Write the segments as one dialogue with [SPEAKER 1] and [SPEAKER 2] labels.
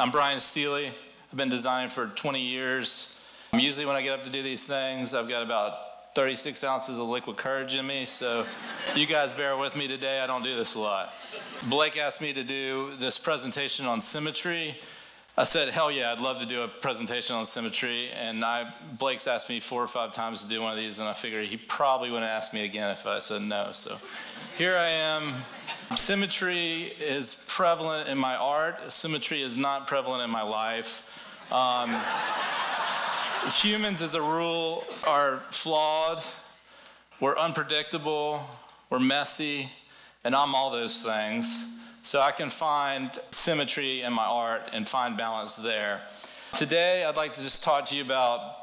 [SPEAKER 1] I'm Brian Steely. I've been designing for 20 years. Usually when I get up to do these things, I've got about 36 ounces of liquid courage in me, so you guys bear with me today. I don't do this a lot. Blake asked me to do this presentation on symmetry. I said, hell yeah, I'd love to do a presentation on symmetry, and Blake's asked me 4 or 5 times to do one of these, and I figured he probably wouldn't ask me again if I said no, so here I am. Symmetry is prevalent in my art. Symmetry is not prevalent in my life. Humans, as a rule, are flawed. We're unpredictable. We're messy. And I'm all those things. So I can find symmetry in my art and find balance there. Today, I'd like to just talk to you about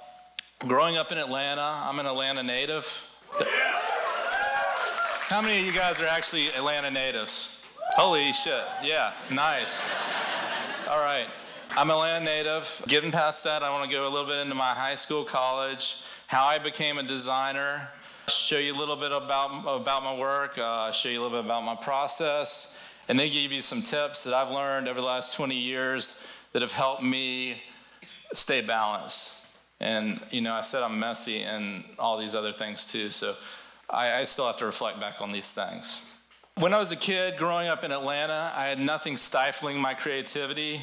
[SPEAKER 1] growing up in Atlanta. I'm an Atlanta native. How many of you guys are actually Atlanta natives? Holy shit, yeah, nice. All right, I'm Atlanta native. Getting past that, I want to go a little bit into my high school, college, how I became a designer, show you a little bit about my work, show you a little bit about my process, and then give you some tips that I've learned over the last 20 years that have helped me stay balanced. And, you know, I said I'm messy and all these other things too, so I still have to reflect back on these things. When I was a kid growing up in Atlanta, I had nothing stifling my creativity.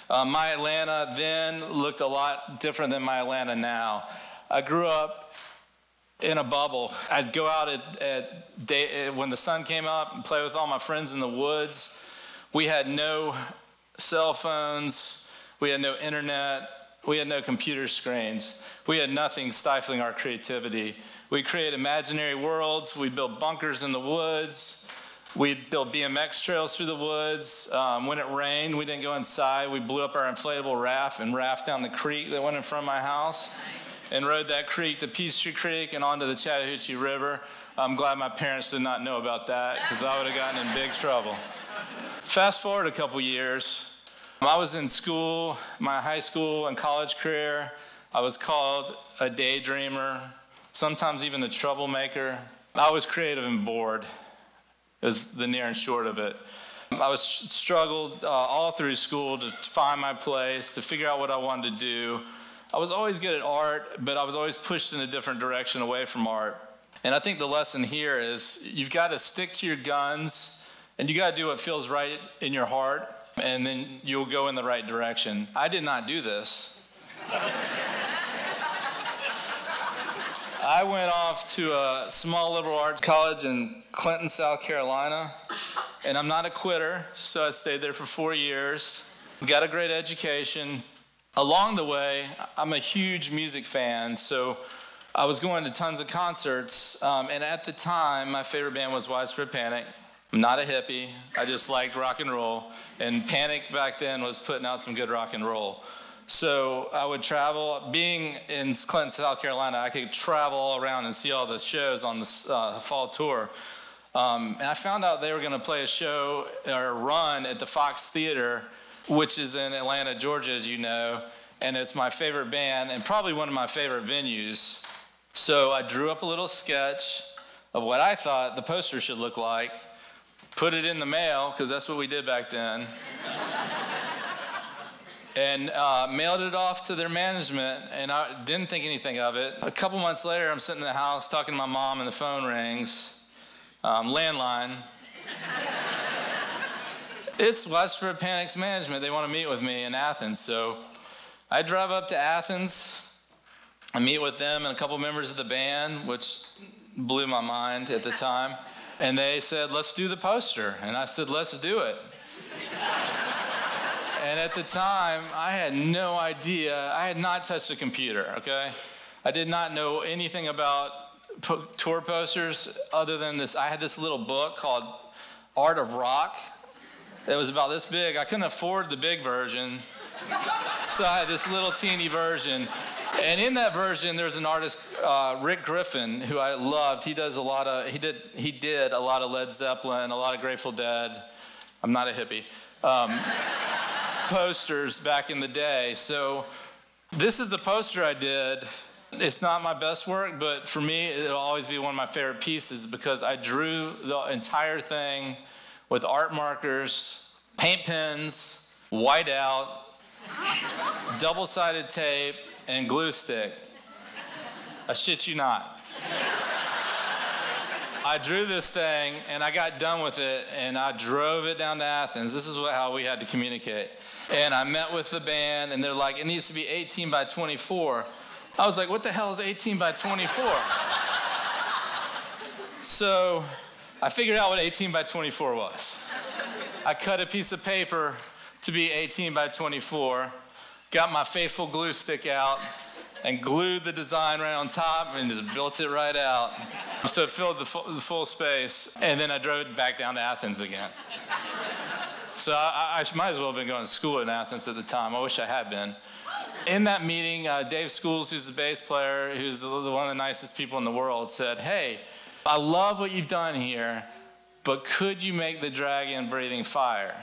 [SPEAKER 1] My Atlanta then looked a lot different than my Atlanta now. I grew up in a bubble. I'd go out when the sun came up and play with all my friends in the woods. We had no cell phones. We had no internet. We had no computer screens. We had nothing stifling our creativity. We create imaginary worlds. We build bunkers in the woods. We'd build BMX trails through the woods. When it rained, we didn't go inside. We blew up our inflatable raft and rafted down the creek that went in front of my house and rode that creek to Peachtree Creek and onto the Chattahoochee River. I'm glad my parents did not know about that because I would have gotten in big trouble. Fast forward a couple years. I was in school, my high school and college career. I was called a daydreamer, sometimes even a troublemaker. I was creative and bored, is the near and short of it. I was struggled all through school to find my place, to figure out what I wanted to do. I was always good at art, but I was always pushed in a different direction away from art. And I think the lesson here is you've got to stick to your guns, and you got to do what feels right in your heart, and then you'll go in the right direction. I did not do this. I went off to a small liberal arts college in Clinton, South Carolina, and I'm not a quitter, so I stayed there for 4 years, got a great education. Along the way, I'm a huge music fan, so I was going to tons of concerts, and at the time, my favorite band was Widespread Panic. I'm not a hippie, I just liked rock and roll, and Panic back then was putting out some good rock and roll. So I would travel. Being in Clinton, South Carolina, I could travel all around and see all the shows on the fall tour. And I found out they were going to play a show or a run at the Fox Theater, which is in Atlanta, Georgia, as you know, and it's my favorite band and probably one of my favorite venues. So I drew up a little sketch of what I thought the poster should look like, put it in the mail, because that's what we did back then, and mailed it off to their management, and I didn't think anything of it. A couple months later, I'm sitting in the house talking to my mom, and the phone rings. Landline. It's Widespread Panic's management. They want to meet with me in Athens. So I drive up to Athens. I meet with them and a couple members of the band, which blew my mind at the time. And they said, let's do the poster. And I said, let's do it. And at the time, I had no idea. I had not touched a computer, okay? I did not know anything about tour posters other than this. I had this little book called Art of Rock. It was about this big. I couldn't afford the big version, so I had this little teeny version. And in that version, there's an artist, Rick Griffin, who I loved. He did a lot of Led Zeppelin, a lot of Grateful Dead. I'm not a hippie. Posters back in the day. So this is the poster I did. It's not my best work, but for me, it'll always be one of my favorite pieces because I drew the entire thing with art markers, paint pens, white out, double-sided tape, and glue stick. I shit you not. I drew this thing, and I got done with it, and I drove it down to Athens. This is how we had to communicate. And I met with the band, and they're like, it needs to be 18 by 24. I was like, what the hell is 18 by 24? So I figured out what 18 by 24 was. I cut a piece of paper to be 18 by 24, got my faithful glue stick out, and glued the design right on top and just built it right out. So it filled the full space, and then I drove it back down to Athens again. So I might as well have been going to school in Athens at the time. I wish I had been. In that meeting, Dave Schools, who's the bass player, who's one of the nicest people in the world, said, hey, I love what you've done here, but could you make the dragon breathing fire?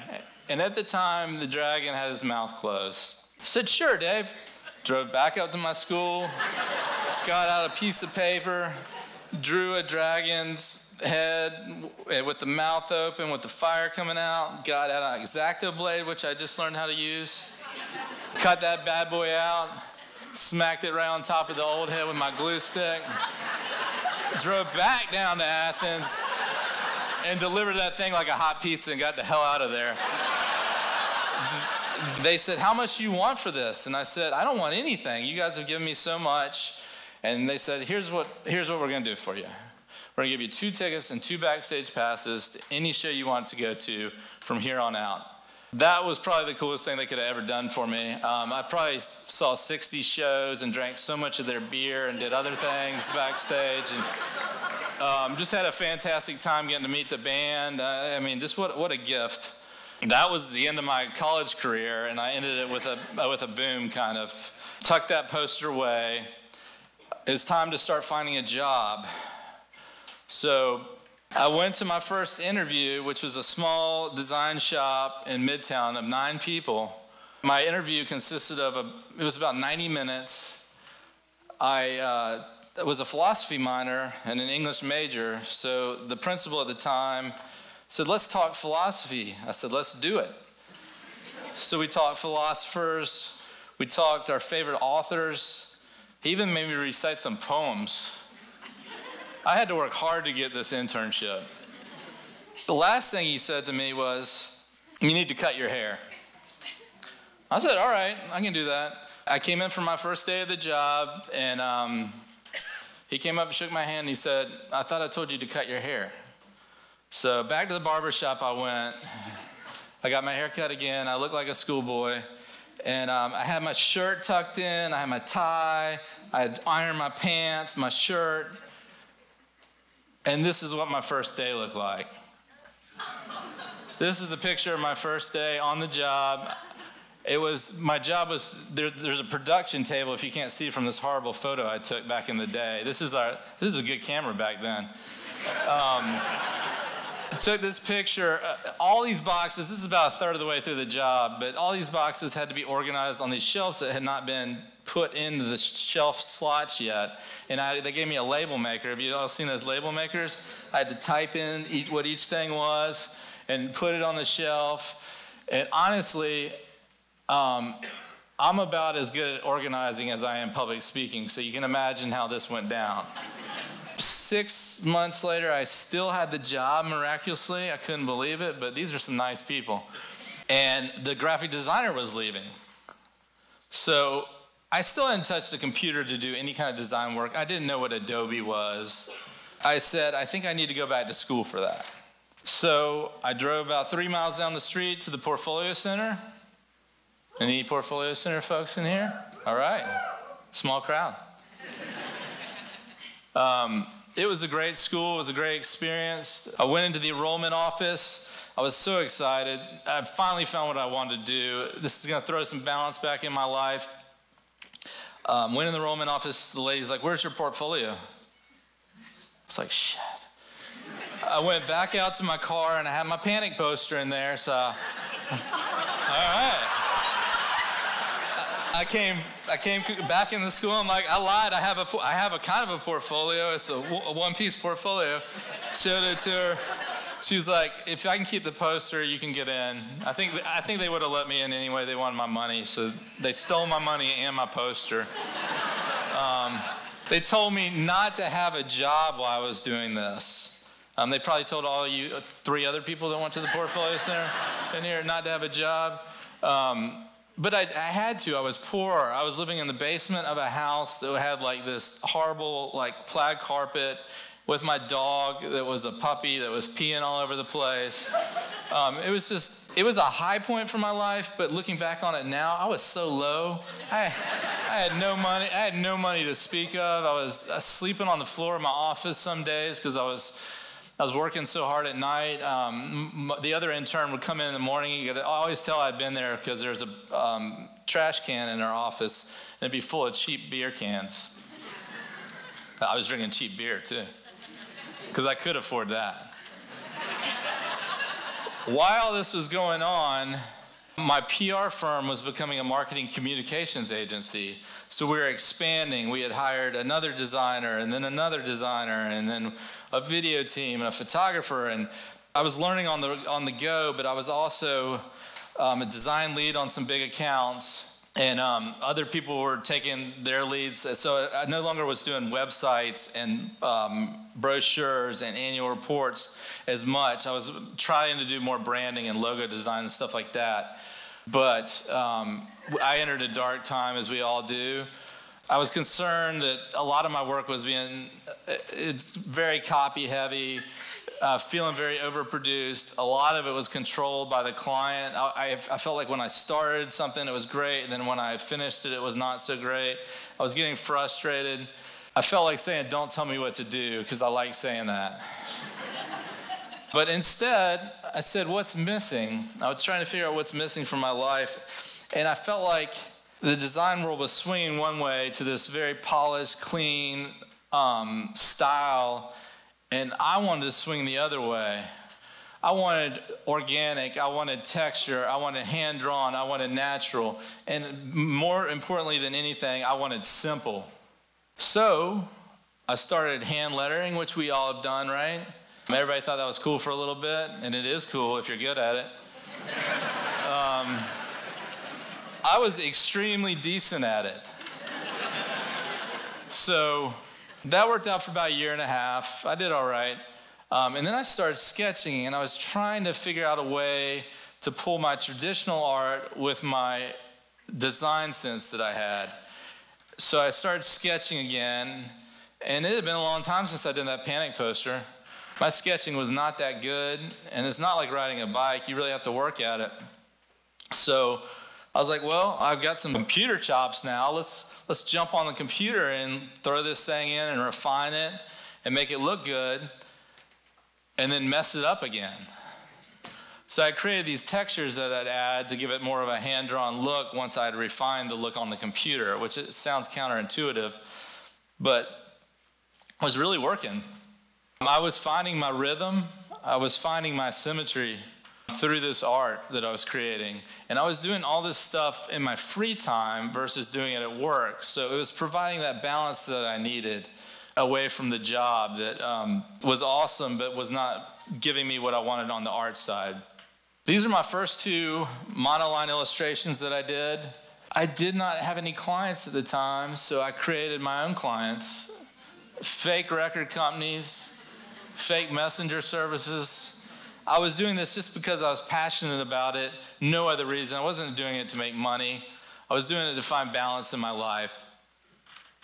[SPEAKER 1] And at the time, the dragon had his mouth closed. I said, sure, Dave. Drove back up to my school, got out a piece of paper, drew a dragon's head with the mouth open, with the fire coming out, got out an X-Acto blade, which I just learned how to use, cut that bad boy out, smacked it right on top of the old head with my glue stick, drove back down to Athens, and delivered that thing like a hot pizza and got the hell out of there. They said, how much do you want for this? And I said, I don't want anything. You guys have given me so much. And they said, here's what we're going to do for you. We're going to give you 2 tickets and 2 backstage passes to any show you want to go to from here on out. That was probably the coolest thing they could have ever done for me. I probably saw 60 shows and drank so much of their beer and did other things backstage. And just had a fantastic time getting to meet the band. I mean, just what a gift. That was the end of my college career, and I ended it with a boom, kind of. Tucked that poster away. It was time to start finding a job. So I went to my first interview, which was a small design shop in Midtown of 9 people. My interview consisted of it was about 90 minutes. I was a philosophy minor and an English major, so the principal at the time said, let's talk philosophy. I said, let's do it. So we talked philosophers, we talked our favorite authors. He even made me recite some poems. I had to work hard to get this internship. The last thing he said to me was, you need to cut your hair. I said, all right, I can do that. I came in for my first day of the job, and he came up and shook my hand, and he said, I thought I told you to cut your hair. So back to the barber shop I went. I got my hair cut again. I looked like a schoolboy. And I had my shirt tucked in. I had my tie. I had ironed my pants, my shirt. And this is what my first day looked like. This is a picture of my first day on the job. My job was, there's a production table, if you can't see from this horrible photo I took back in the day. This is a good camera back then. Took this picture, all these boxes, this is about a third of the way through the job, but all these boxes had to be organized on these shelves that had not been put into the shelf slots yet. And they gave me a label maker. Have you all seen those label makers? I had to type in what each thing was and put it on the shelf. And honestly, I'm about as good at organizing as I am public speaking, so you can imagine how this went down. 6 months later, I still had the job miraculously. I couldn't believe it, but these are some nice people. And the graphic designer was leaving. So I still hadn't touched the computer to do any kind of design work. I didn't know what Adobe was. I said, I think I need to go back to school for that. So I drove about 3 miles down the street to the Portfolio Center. Any Portfolio Center folks in here? All right, small crowd. It was a great school. It was a great experience. I went into the enrollment office. I was so excited. I finally found what I wanted to do. This is going to throw some balance back in my life. Went in the enrollment office. The lady's like, where's your portfolio? I was like, shit. I went back out to my car, and I had my panic poster in there. So, all right. I came back into school. I'm like, I lied. I have a kind of a portfolio. It's a one-piece portfolio. Showed it to her. She was like, if I can keep the poster, you can get in. I think they would have let me in anyway. They wanted my money, so they stole my money and my poster. They told me not to have a job while I was doing this. They probably told all you 3 other people that went to the portfolio center in here not to have a job. But I had to. I was poor. I was living in the basement of a house that had like this horrible like plaid carpet, with my dog that was a puppy that was peeing all over the place. It was a high point for my life, but looking back on it now, I was so low. I had no money. I had no money to speak of. I was sleeping on the floor of my office some days because I was working so hard at night. The other intern would come in the morning. You could always tell I'd been there because there's a trash can in our office, and it'd be full of cheap beer cans. I was drinking cheap beer too, because I could afford that. While this was going on, my PR firm was becoming a marketing communications agency. So we were expanding. We had hired another designer and then another designer and then a video team and a photographer. And I was learning on the go, but I was also a design lead on some big accounts. And other people were taking their leads. So I no longer was doing websites and brochures and annual reports as much. I was trying to do more branding and logo design and stuff like that. But I entered a dark time, as we all do. I was concerned that a lot of my work was it's very copy heavy, feeling very overproduced. A lot of it was controlled by the client. I felt like when I started something, it was great, and then when I finished it, it was not so great. I was getting frustrated. I felt like saying, don't tell me what to do, because I like saying that. But instead, I said, what's missing? I was trying to figure out what's missing from my life, and I felt like the design world was swinging one way to this very polished, clean style, and I wanted to swing the other way. I wanted organic, I wanted texture, I wanted hand-drawn, I wanted natural, and more importantly than anything, I wanted simple. So I started hand lettering, which we all have done, right? Everybody thought that was cool for a little bit, and it is cool if you're good at it. I was extremely decent at it. So that worked out for about a year and a half. I did all right. And then I started sketching, and I was trying to figure out a way to pull my traditional art with my design sense that I had. So I started sketching again, and it had been a long time since I did that panic poster. My sketching was not that good, and it's not like riding a bike. You really have to work at it. So I was like, well, I've got some computer chops now. Let's jump on the computer and throw this thing in and refine it and make it look good and then mess it up again. So I created these textures that I'd add to give it more of a hand-drawn look once I'd refined the look on the computer, which it sounds counterintuitive, but was really working. I was finding my rhythm. I was finding my symmetry through this art that I was creating. And I was doing all this stuff in my free time versus doing it at work. So it was providing that balance that I needed away from the job that was awesome but was not giving me what I wanted on the art side. These are my first 2 monoline illustrations that I did. I did not have any clients at the time, so I created my own clients. Fake record companies, fake messenger services. I was doing this just because I was passionate about it, no other reason. I wasn't doing it to make money. I was doing it to find balance in my life.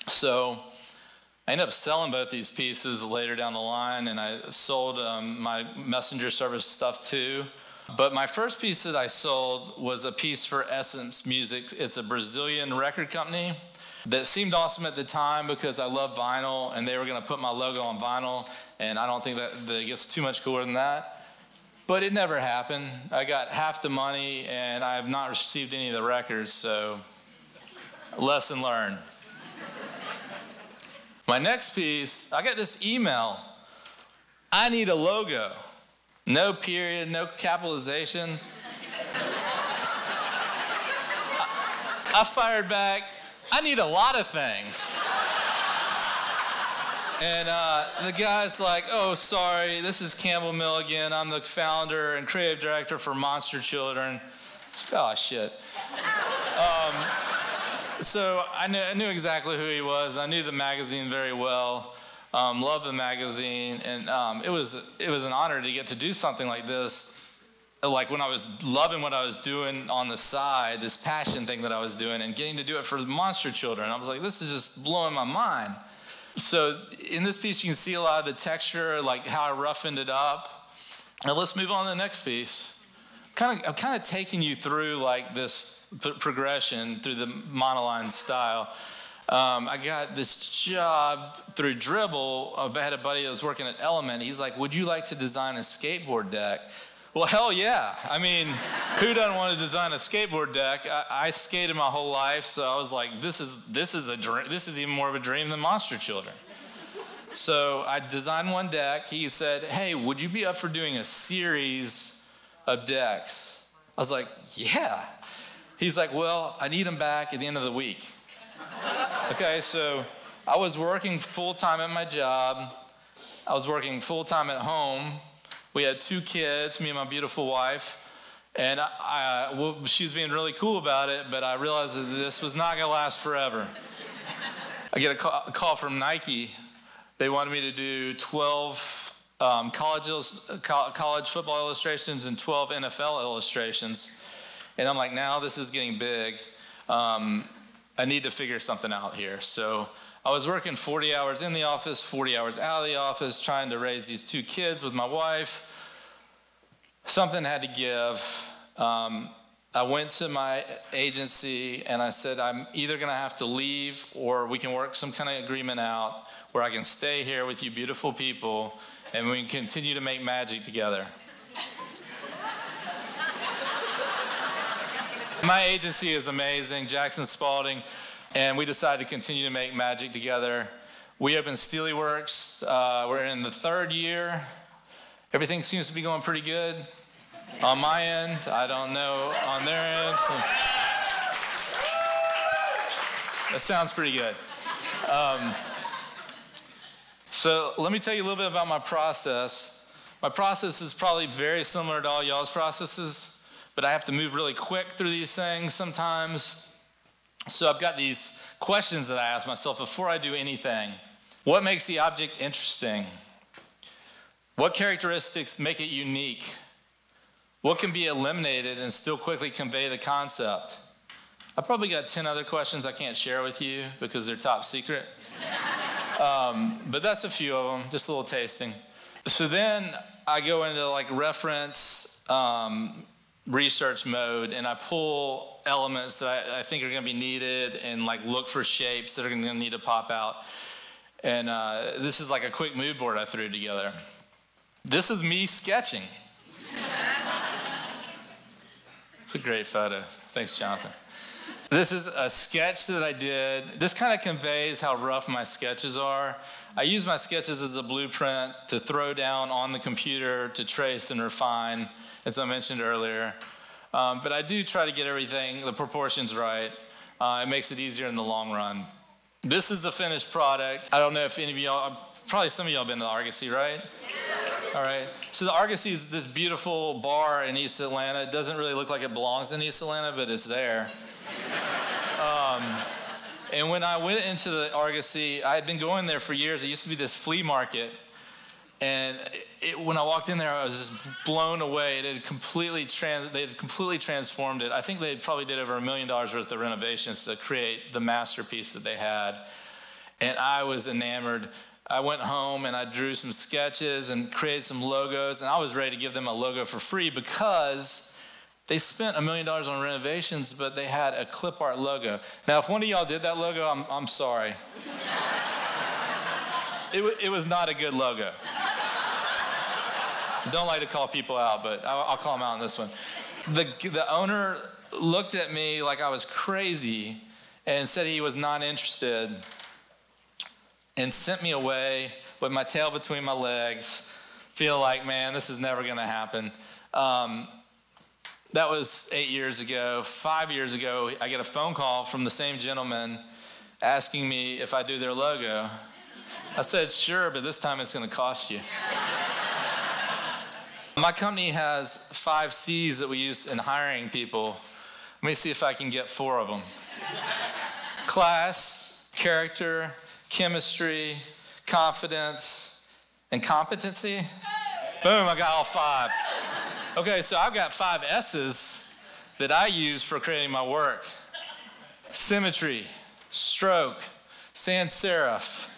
[SPEAKER 1] So I ended up selling both these pieces later down the line, and I sold my messenger service stuff too. But my first piece that I sold was a piece for Essence Music. It's a Brazilian record company that seemed awesome at the time because I love vinyl, and they were going to put my logo on vinyl, and I don't think that it gets too much cooler than that. But it never happened. I got half the money, and I have not received any of the records, so lesson learned. My next piece, I got this email. I need a logo. No period, no capitalization. I fired back, I need a lot of things. And the guy's like, oh, sorry, this is Campbell Milligan. I'm the founder and creative director for Monster Children. Oh, shit. So I knew exactly who he was. I knew the magazine very well. Loved the magazine. And it was an honor to get to do something like this. Like when I was loving what I was doing on the side, this passion thing that I was doing, and getting to do it for Monster Children. I was like, this is just blowing my mind. So in this piece, you can see a lot of the texture, like how I roughened it up. Now let's move on to the next piece. I'm kind of taking you through like this progression through the monoline style. I got this job through Dribble. I had a buddy that was working at Element. He's like, would you like to design a skateboard deck? Well, hell yeah. I mean, who doesn't want to design a skateboard deck? I skated my whole life, so I was like, this is a dream. This is even more of a dream than Monster Children. So I designed one deck. He said, hey, would you be up for doing a series of decks? I was like, yeah. He's like, well, I need them back at the end of the week. Okay, so I was working full-time at my job. I was working full-time at home. We had 2 kids, me and my beautiful wife, and she was being really cool about it, but I realized that this was not going to last forever. I get a call from Nike. They wanted me to do 12 college football illustrations and 12 NFL illustrations, and I'm like, now this is getting big. I need to figure something out here. So I was working 40 hours in the office, 40 hours out of the office, trying to raise these 2 kids with my wife. Something had to give. I went to my agency and I said, I'm either going to have to leave or we can work some kind of agreement out where I can stay here with you beautiful people and we can continue to make magic together. My agency is amazing, Jackson Spalding, and we decided to continue to make magic together. We opened Steely Works. We're in the 3rd year. Everything seems to be going pretty good. On my end, I don't know on their end. So. That sounds pretty good. So let me tell you a little bit about my process. My process is probably very similar to all y'all's processes, but I have to move really quick through these things sometimes. So I've got these questions that I ask myself before I do anything. What makes the object interesting? What characteristics make it unique? What can be eliminated and still quickly convey the concept? I probably got 10 other questions I can't share with you because they're top secret. But that's a few of them, just a little tasting. So then I go into like reference research mode and I pull elements that I think are going to be needed and like look for shapes that are going to need to pop out. And this is like a quick mood board I threw together. This is me sketching. It's a great photo. Thanks, Jonathan. This is a sketch that I did. This kind of conveys how rough my sketches are. I use my sketches as a blueprint to throw down on the computer to trace and refine, as I mentioned earlier. But I do try to get everything, the proportions right. It makes it easier in the long run. This is the finished product. I don't know if any of y'all, probably some of y'all been to the Argosy, right? Yeah. All right. So the Argosy is this beautiful bar in East Atlanta. It doesn't really look like it belongs in East Atlanta, but it's there. And when I went into the Argosy, I had been going there for years. It used to be this flea market. And when I walked in there, I was just blown away. They had completely transformed it. I think they probably did over $1 million worth of renovations to create the masterpiece that they had. And I was enamored. I went home and I drew some sketches and created some logos. And I was ready to give them a logo for free because they spent $1 million on renovations, but they had a clip art logo. Now, if one of y'all did that logo, I'm sorry. It was not a good logo. I don't like to call people out, but I'll call them out on this one. The owner looked at me like I was crazy and said he was not interested and sent me away with my tail between my legs, feel like, man, this is never going to happen. That was 8 years ago. 5 years ago, I get a phone call from the same gentleman asking me if I do their logo. I said, sure, but this time it's going to cost you. My company has 5 C's that we use in hiring people. Let me see if I can get 4 of them. Class, character, chemistry, confidence, and competency. Boom, I got all 5. Okay, so I've got 5 S's that I use for creating my work. Symmetry, stroke, sans serif,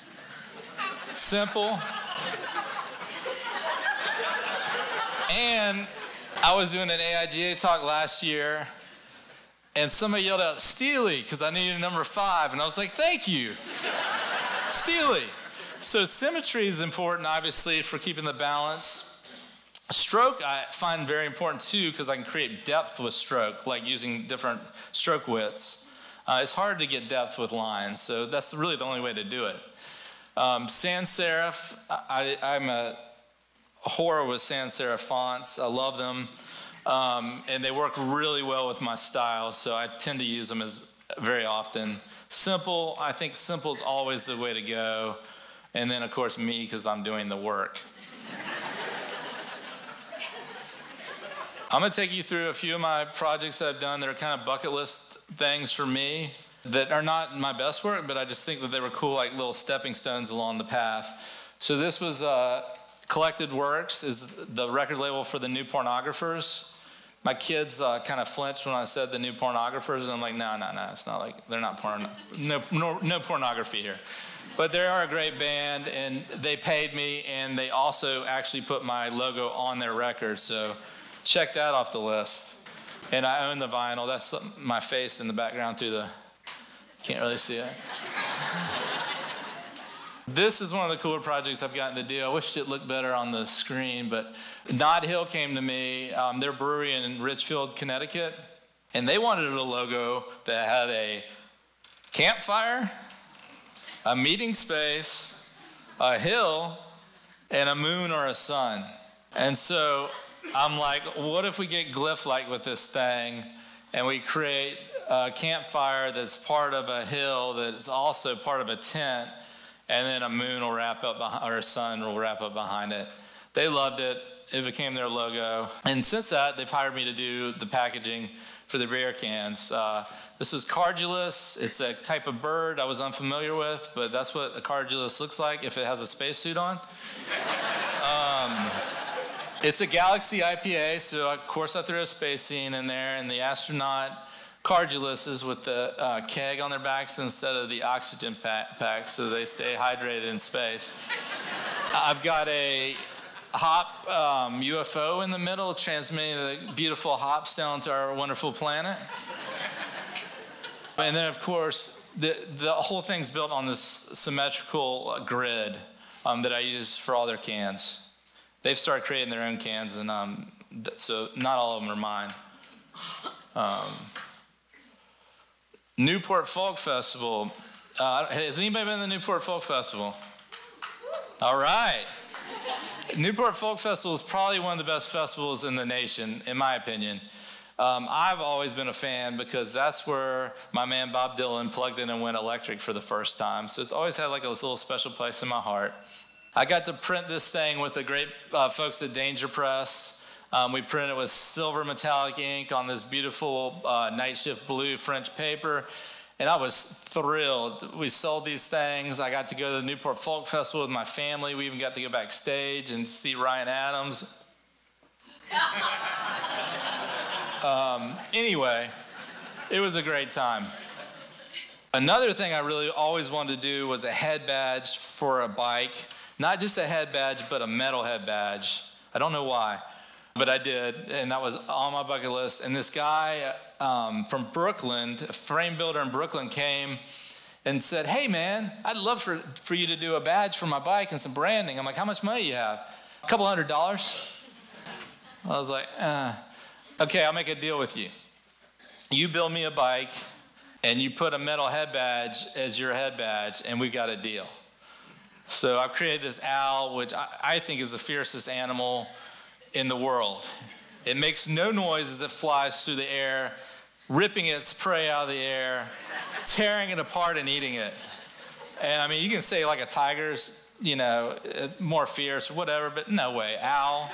[SPEAKER 1] simple. And I was doing an AIGA talk last year, and somebody yelled out, Steely, because I needed number 5, and I was like, thank you, Steely. So symmetry is important, obviously, for keeping the balance. Stroke I find very important, too, because I can create depth with stroke, like using different stroke widths. It's hard to get depth with lines, so that's really the only way to do it. Sans serif, I'm a horror with sans serif fonts. I love them, and they work really well with my style, so I tend to use them very often. Simple, I think simple is always the way to go, and then of course me, because I'm doing the work. I'm going to take you through a few of my projects that I've done that are kind of bucket list things for me that are not my best work, but I just think that they were cool, like little stepping stones along the path. So this was Collected Works, is the record label for the New Pornographers. My kids kind of flinched when I said the New Pornographers, and I'm like, no, it's not like, they're not no pornography here. But they are a great band, and they paid me, and they also actually put my logo on their record, so check that off the list. And I own the vinyl. That's my face in the background through the, can't really see it. This is one of the cooler projects I've gotten to do. I wish it looked better on the screen, but Nod Hill came to me. Their brewery in Richfield, Connecticut, and they wanted a logo that had a campfire, a meeting space, a hill, and a moon or a sun. And so I'm like, what if we get glyph-like with this thing, and we create a campfire that's part of a hill that's also part of a tent, and then a moon will wrap up behind, or a sun will wrap up behind it. They loved it. It became their logo. And since that, they've hired me to do the packaging for the beer cans. This is cardulus. It's a type of bird I was unfamiliar with, but that's what a cardulus looks like if it has a spacesuit on. It's a Galaxy IPA, so of course I threw a space scene in there, and the astronaut carduluses with the keg on their backs instead of the oxygen pack, so they stay hydrated in space. I've got a hop UFO in the middle, transmitting the beautiful hops down to our wonderful planet. And then, of course, the whole thing's built on this symmetrical grid that I use for all their cans. They've started creating their own cans, and so not all of them are mine. Newport Folk Festival. Has anybody been to the Newport Folk Festival? All right. Newport Folk Festival is probably one of the best festivals in the nation, in my opinion. I've always been a fan because that's where my man Bob Dylan plugged in and went electric for the first time. So it's always had like a little special place in my heart. I got to print this thing with the great folks at Danger Press. We printed it with silver metallic ink on this beautiful night shift blue French paper, and I was thrilled. We sold these things. I got to go to the Newport Folk Festival with my family. We even got to go backstage and see Ryan Adams. Anyway, it was a great time. Another thing I really always wanted to do was a head badge for a bike. Not just a head badge, but a metal head badge. I don't know why, but I did, and that was on my bucket list. And this guy from Brooklyn, a frame builder in Brooklyn, came and said, hey man, I'd love for you to do a badge for my bike and some branding. I'm like, how much money do you have? A couple $100. I was like, okay, I'll make a deal with you. You build me a bike, and you put a metal head badge as your head badge, and we got a deal. So I've created this owl, which I think is the fiercest animal in the world. It makes no noise as it flies through the air, ripping its prey out of the air, tearing it apart and eating it. And I mean, you can say like a tiger's, you know, more fierce or whatever, but no way, owl.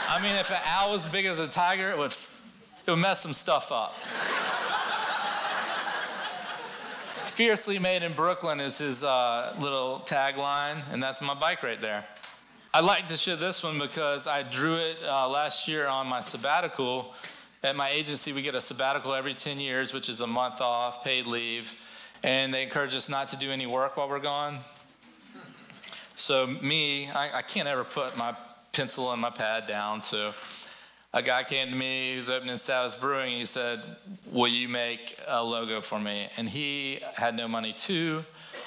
[SPEAKER 1] I mean, if an owl was as big as a tiger, it would mess some stuff up. Fiercely made in Brooklyn is his little tagline, and that's my bike right there. I'd like to show this one because I drew it last year on my sabbatical. At my agency, we get a sabbatical every 10 years, which is a month off, paid leave, and they encourage us not to do any work while we're gone. So me, I can't ever put my pencil and my pad down, so a guy came to me who's opening Sabbath Brewing, and he said, will you make a logo for me? And he had no money too,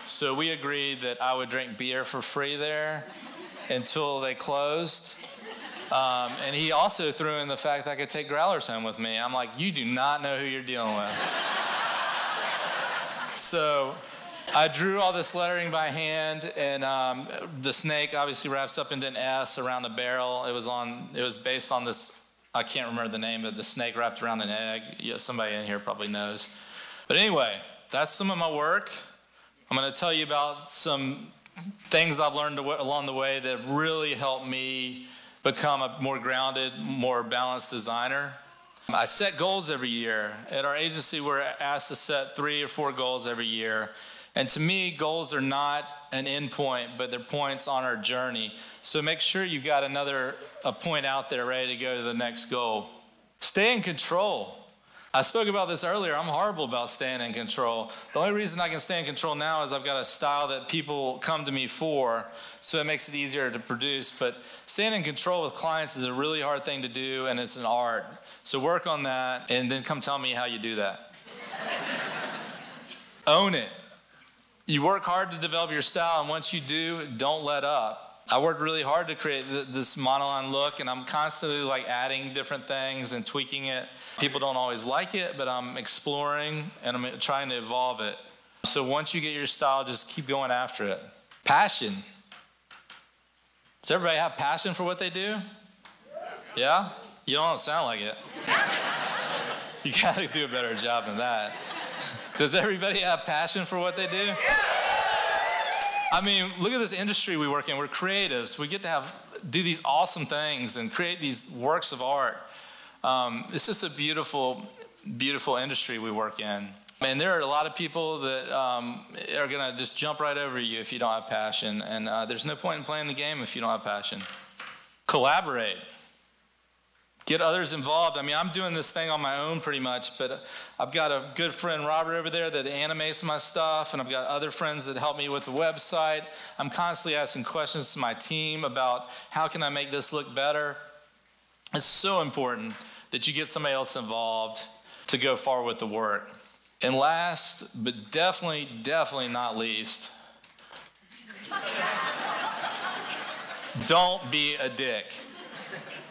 [SPEAKER 1] so we agreed that I would drink beer for free there until they closed. And he also threw in the fact that I could take growlers home with me. I'm like, you do not know who you're dealing with. So I drew all this lettering by hand, and the snake obviously wraps up into an S around the barrel. It was based on this, I can't remember the name, but the snake wrapped around an egg. Yeah, somebody in here probably knows. But anyway, that's some of my work. I'm going to tell you about some things I've learned along the way that really helped me become a more grounded, more balanced designer. I set goals every year. At our agency, we're asked to set 3 or 4 goals every year. And to me, goals are not an end point, but they're points on our journey. So make sure you've got a point out there ready to go to the next goal. Stay in control. I spoke about this earlier. I'm horrible about staying in control. The only reason I can stay in control now is I've got a style that people come to me for, so it makes it easier to produce. But staying in control with clients is a really hard thing to do, and it's an art. So work on that, and then come tell me how you do that. Own it. You work hard to develop your style, and once you do, don't let up. I worked really hard to create this monoline look, and I'm constantly like adding different things and tweaking it. People don't always like it, but I'm exploring and I'm trying to evolve it. So once you get your style, just keep going after it. Passion. Does everybody have passion for what they do? Yeah? You don't sound like it. You gotta do a better job than that. Does everybody have passion for what they do? I mean, look at this industry we work in. We're creatives. We get to do these awesome things and create these works of art. It's just a beautiful, beautiful industry we work in. And there are a lot of people that are going to just jump right over you if you don't have passion. And there's no point in playing the game if you don't have passion. Collaborate. Get others involved. I mean, I'm doing this thing on my own pretty much, but I've got a good friend, Robert, over there that animates my stuff, and I've got other friends that help me with the website. I'm constantly asking questions to my team about how can I make this look better. It's so important that you get somebody else involved to go far with the work. And last, but definitely not least, don't be a dick.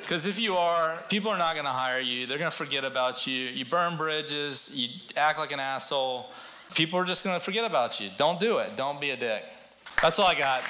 [SPEAKER 1] Because if you are, people are not going to hire you. They're going to forget about you. You burn bridges. You act like an asshole. People are just going to forget about you. Don't do it. Don't be a dick. That's all I got.